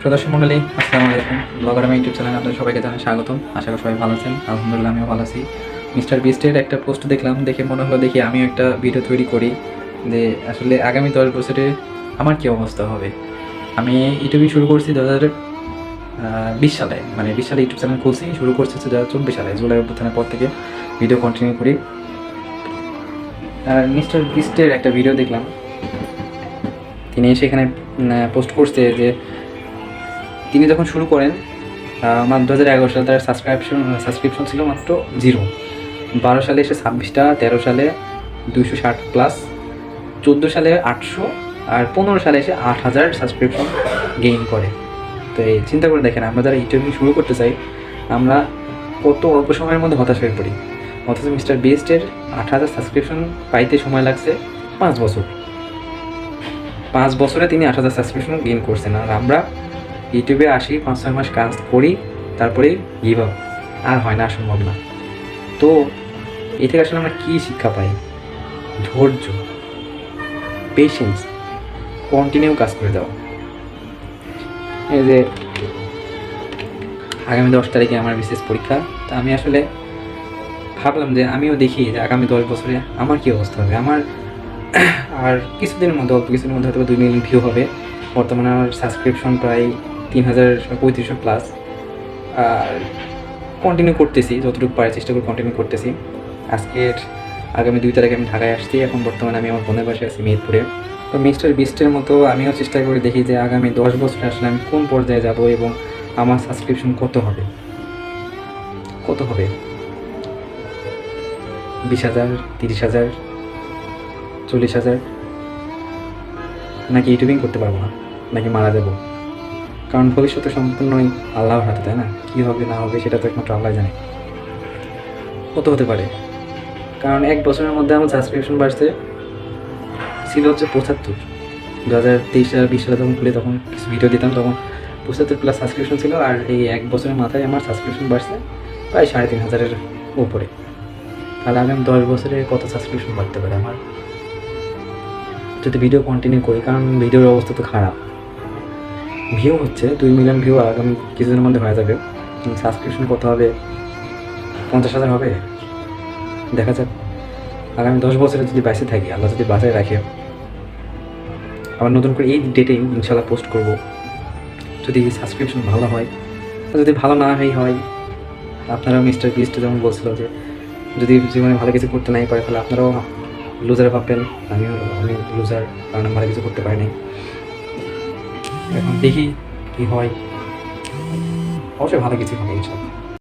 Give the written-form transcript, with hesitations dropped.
সদস্য মণ্ডলী, আসসালামু আলাইকুম। ব্লগার আমি ইউটিউব চ্যানেলে আপনাদের সবাইকে জানাই স্বাগতম। আশা করি সবাই ভালো আছেন। আলহামদুলিল্লাহ আমিও ভালো আছি। মিস্টার বিস্টের একটা পোস্ট দেখলাম, দেখে মনে হলো দেখি আমিও একটা ভিডিও তৈরি করি যে আসলে আগামী 10 বছরে আমার কী অবস্থা হবে। আমি ইউটিউবে শুরু করছি 2020 সালে, মানে 20 সালে ইউটিউব চ্যানেল খুলছি, শুরু করছি 2024 সালে জুলাই অভ্যুত্থানের পর থেকে ভিডিও কন্টিনিউ করি। আর মিস্টার বিস্টের একটা ভিডিও দেখলাম, তিনি সেখানে পোস্ট করছে যে তিনি যখন শুরু করেন আমার 2011 সালে তার সাবস্ক্রিপশন ছিল মাত্র 0। 12 সালে এসে 26টা, 13 সালে 260+, 14 সালে 800, আর 15 সালে এসে 8000 সাবস্ক্রিপশন গেইন করে। তো এই চিন্তা করে দেখেন, আমরা যারা ইউটিউব শুরু করতে চাই আমরা কত অল্প সময়ের মধ্যে হতাশ হয়ে পড়ি। অথচ মিস্টার বিস্টের 8000 সাবস্ক্রিপশন পাইতে সময় লাগছে 5 বছর। 5 বছরে তিনি 8000 সাবস্ক্রিপশন গেইন করছেন। আর আমরা ইউটিউবে আসি, 5-6 মাস কাজ করি, তারপরে গিভ আপ, আর হয় না, সম্ভব না। তো এ থেকে আসলে আমরা কী শিক্ষা পাই? ধৈর্য, পেশেন্স, কন্টিনিউ কাজ করে দেওয়া। এই যে আগামী 10 তারিখে আমার বিশেষ পরীক্ষা, তা আমি আসলে ভাবলাম যে আমিও দেখি যে আগামী 10 বছরে আমার কী অবস্থা হবে। আমার আর কিছুদিনের মধ্যে, অল্প কিছুদিনের মধ্যে হয়তো 2 মিলিয়ন ভিউ হবে। বর্তমানে আমার সাবস্ক্রিপশন প্রায় 3035+। আর কন্টিনিউ করতেছি, যতটুকু পারি চেষ্টা করে কন্টিনিউ করতেছি। আগামী 2 তারিখে আমি ঢাকায় আসছি। এখন বর্তমানে আমি আমার বোনের বাসায় আছি মেহেরপুরে। তো মিস্টার বিস্টের মতো আমিও চেষ্টা করে দেখি যে আগামী 10 বছরে আসলে আমি কোন পর্যায়ে যাব এবং আমার সাবস্ক্রিপশন কত হবে। 20,000, 30,000, 40,000, নাকি ইউটিউবিং করতে পারবো না, নাকি মারা যাব? কারণ ভবিষ্যতে সম্পূর্ণই আল্লাহর হাতে, তাই না? কী হবে না হবে সেটা তো একমাত্র আল্লাহ জানে। কত হতে পারে, কারণ 1 বছরের মধ্যে আমার সাবস্ক্রিপশন বাড়ছে ছিল হচ্ছে 75। 2023 সালে 20 সালে যখন খুলে তখন কিছু ভিডিও দিতাম, তখন 75+ সাবস্ক্রিপশন ছিল। আর এই 1 বছরের মাথায় আমার সাবস্ক্রিপশন বাড়ছে প্রায় 3,500-এর উপরে। তাহলে আগামী 10 বছরে কত সাবস্ক্রিপশন বাড়তে পারে আমার, যদি ভিডিও কন্টিনিউ করি? কারণ ভিডিওর অবস্থা তো খারাপ। ভিউ হচ্ছে 2 মিলিয়ন ভিউ আগামী কিছুদিনের মধ্যে হয়ে যাবে। সাবস্ক্রিপশন কত হবে? 50,000 হবে? দেখা যাক। আগামী 10 বছরে যদি বেঁচে থাকি, আল্লাহ যদি বাঁচায় রাখে, আবার নতুন করে এই ডেটে ইনশাল্লাহ পোস্ট করব। যদি সাবস্ক্রিপশন ভালো হয়, যদি ভালো না হয়, আপনারাও মিস্টার বিস্ট যেমন বলছিল যে যদি জীবনে ভালো কিছু করতে নাই পারে তাহলে আপনারাও লুজার ভাববেন। আমি লুজার, কারণ আমি ভালো কিছু করতে পারি নাই। এখন দেখি কী হয়, অবশ্যই ভালো কিছু হবে ইনশাল্লাহ।